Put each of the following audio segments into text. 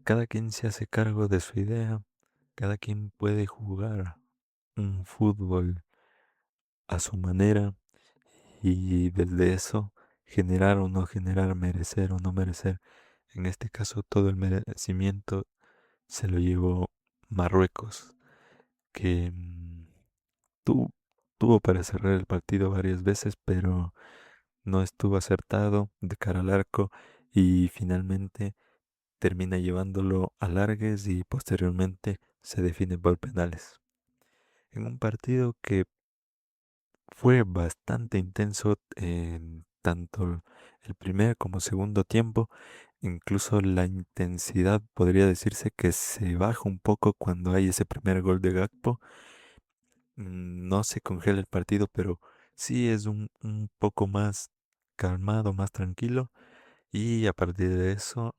cada quien se hace cargo de su idea, cada quien puede jugar un fútbol a su manera y desde eso generar o no generar, merecer o no merecer. En este caso todo el merecimiento se lo llevó Marruecos, que tu- tuvo para cerrar el partido varias veces, pero no estuvo acertado de cara al arco y finalmente termina llevándolo a largues y posteriormente se define por penales. En un partido que fue bastante intenso en tanto el primer como segundo tiempo, incluso la intensidad podría decirse que se baja un poco cuando hay ese primer gol de Gakpo. No se congela el partido, pero sí es un poco más calmado, más tranquilo. Y a partir de eso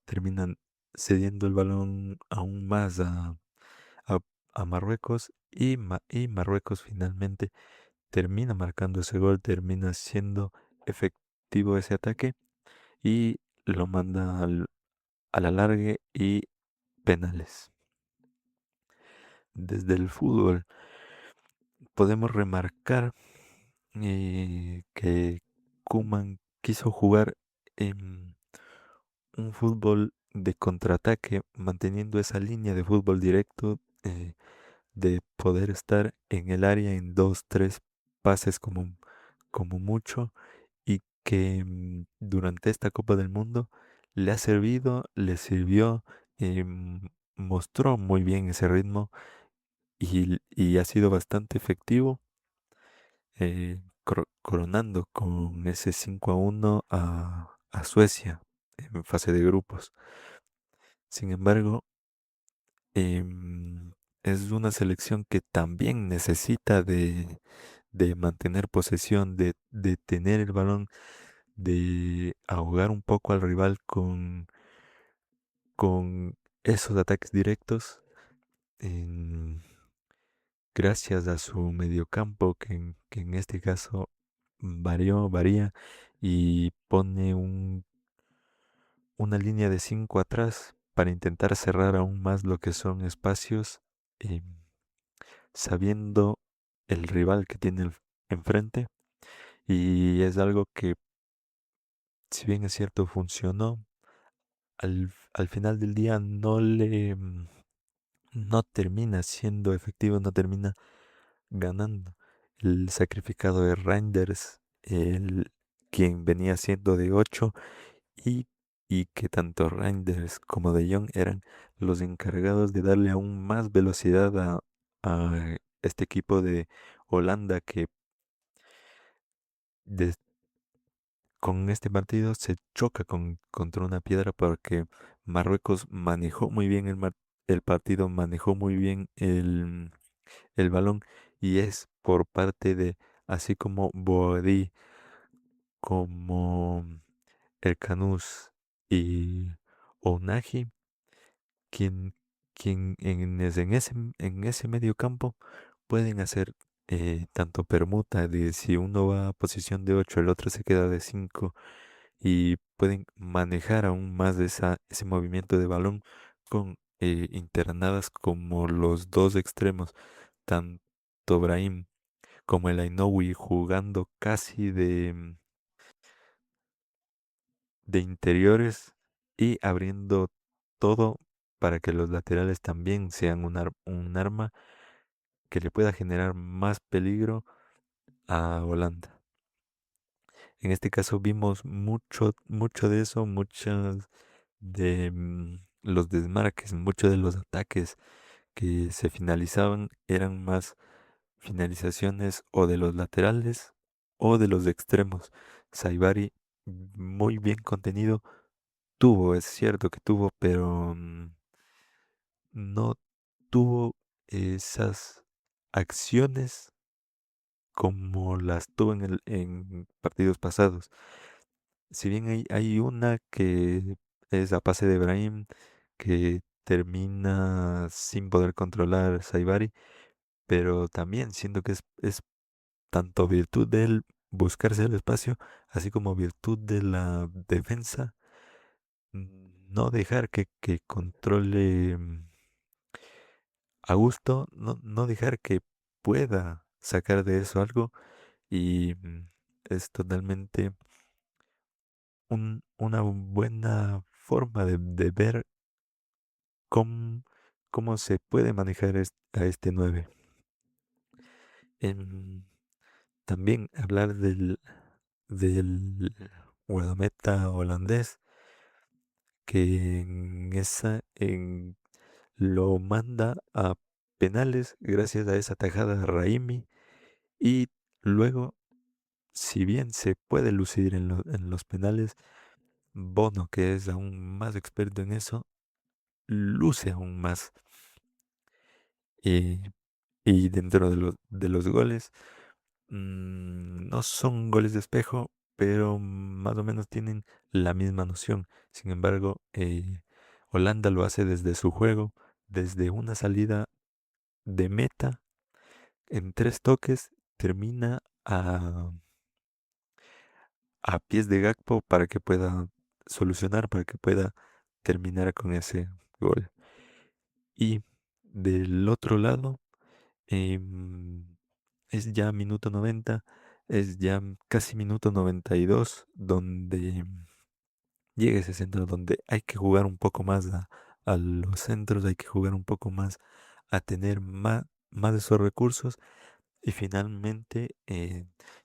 terminan cediendo el balón aún más a- a Marruecos y Marruecos finalmente termina marcando ese gol, termina siendo efectivo ese ataque y lo manda a la largue y penales. Desde el fútbol podemos remarcar que Koeman quiso jugar en un fútbol de contraataque, manteniendo esa línea de fútbol directo, de poder estar en el área en dos, tres pases como mucho, y que durante esta Copa del Mundo le ha servido, le sirvió, mostró muy bien ese ritmo y ha sido bastante efectivo, coronando con ese 5-1 a Suecia en fase de grupos. Sin embargo, em, es una selección que también necesita de mantener posesión, de tener el balón, de ahogar un poco al rival con esos ataques directos, en- gracias a su mediocampo, que en este caso varía y pone una línea de 5 atrás para intentar cerrar aún más lo que son espacios, em, sabiendo el rival que tiene enfrente. Y es algo que, si bien es cierto, funcionó, al final del día no termina siendo efectivo, no termina ganando. El sacrificado de Reinders, quien venía siendo de 8 y, y que tanto Reinders como De Jong eran los encargados de darle aún más velocidad a este equipo de Holanda que des- con este partido se choca contra una piedra porque Marruecos manejó muy bien el partido, manejó muy bien el balón y es por parte de, así como Boadí, como el Canús y Onagi, quien, quien en ese medio campo pueden hacer tanto permuta de si uno va a posición de 8 el otro se queda de 5 y pueden manejar aún más ese movimiento de balón con internadas como los dos extremos, tanto Brahim como el Ainoui jugando casi de interiores y abriendo todo para que los laterales también sean un arma que le pueda generar más peligro a Holanda. En este caso vimos mucho de eso, muchos de los desmarques, muchos de los ataques que se finalizaban eran más finalizaciones o de los laterales o de los extremos. Saibari, muy bien contenido, tuvo, es cierto que tuvo, pero no tuvo esas acciones como las tuvo en partidos pasados. Si bien hay una que es a pase de Brahim, que termina sin poder controlar Saibari, pero también siento que es tanto virtud de él buscarse el espacio, así como virtud de la defensa, no dejar que controle a gusto, no dejar que pueda sacar de eso algo y es totalmente una buena forma de ver cómo, cómo se puede manejar a este 9. Em, También hablar del guardameta holandés que lo manda a penales gracias a esa tajada de Raimi y luego, si bien se puede lucir en los penales, Bono, que es aún más experto en eso, luce aún más. Y, y dentro de los goles, no son goles de espejo, pero más o menos tienen la misma noción. Sin embargo, Holanda lo hace desde su juego, desde una salida de meta en 3 toques, termina a pies de Gakpo para que pueda solucionar, para que pueda terminar con ese gol. Y del otro lado, em, es ya minuto 90, es ya casi minuto 92, donde llega ese centro donde hay que jugar un poco más a los centros, hay que jugar un poco más a tener más de esos recursos y finalmente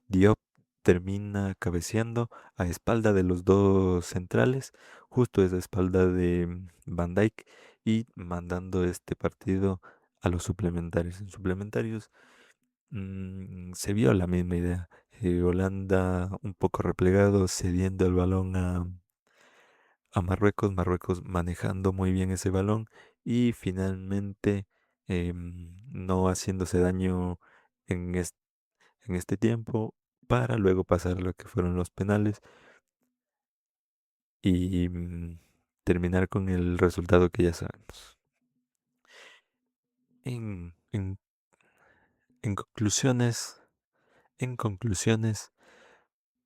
Diop termina cabeceando a espalda de los dos centrales, justo a esa espalda de Van Dijk y mandando este partido a los suplementarios. En suplementarios se vio la misma idea. Holanda un poco replegado, cediendo el balón a Marruecos, Marruecos manejando muy bien ese balón y finalmente no haciéndose daño en, en este tiempo para luego pasar a lo que fueron los penales y terminar con el resultado que ya sabemos. En, en, en conclusiones, en conclusiones,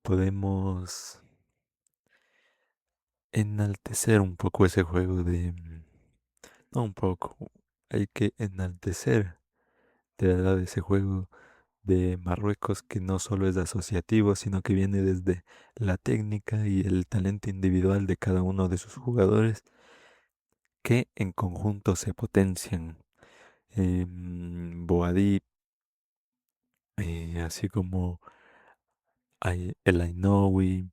podemos enaltecer un poco ese juego de... No un poco, hay que enaltecer de verdad ese juego de Marruecos que no solo es asociativo, sino que viene desde la técnica y el talento individual de cada uno de sus jugadores que en conjunto se potencian. Boadí, así como el Ainoui,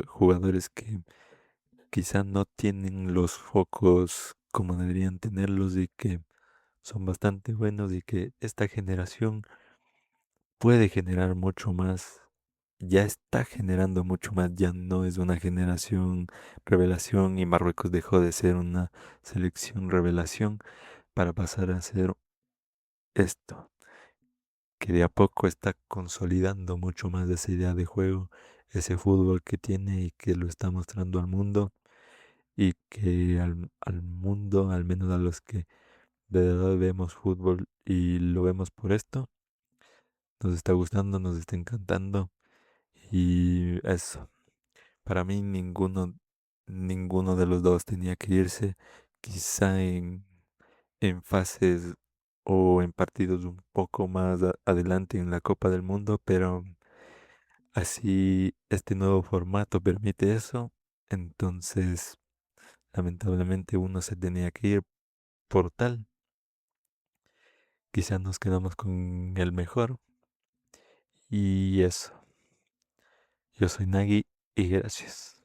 jugadores que quizá no tienen los focos como deberían tenerlos y que son bastante buenos y que esta generación puede generar mucho más, ya está generando mucho más, ya no es una generación revelación y Marruecos dejó de ser una selección revelación para pasar a ser esto, que de a poco está consolidando mucho más esa idea de juego, ese fútbol que tiene y que lo está mostrando al mundo y que al mundo, al menos a los que de verdad vemos fútbol y lo vemos por esto, nos está gustando, nos está encantando y eso. Para mí ninguno de los dos tenía que irse, quizá en fases o en partidos un poco más adelante en la Copa del Mundo, pero así este nuevo formato permite eso, entonces lamentablemente uno se tenía que ir por tal, quizá nos quedamos con el mejor y eso. Yo soy Nagui y gracias.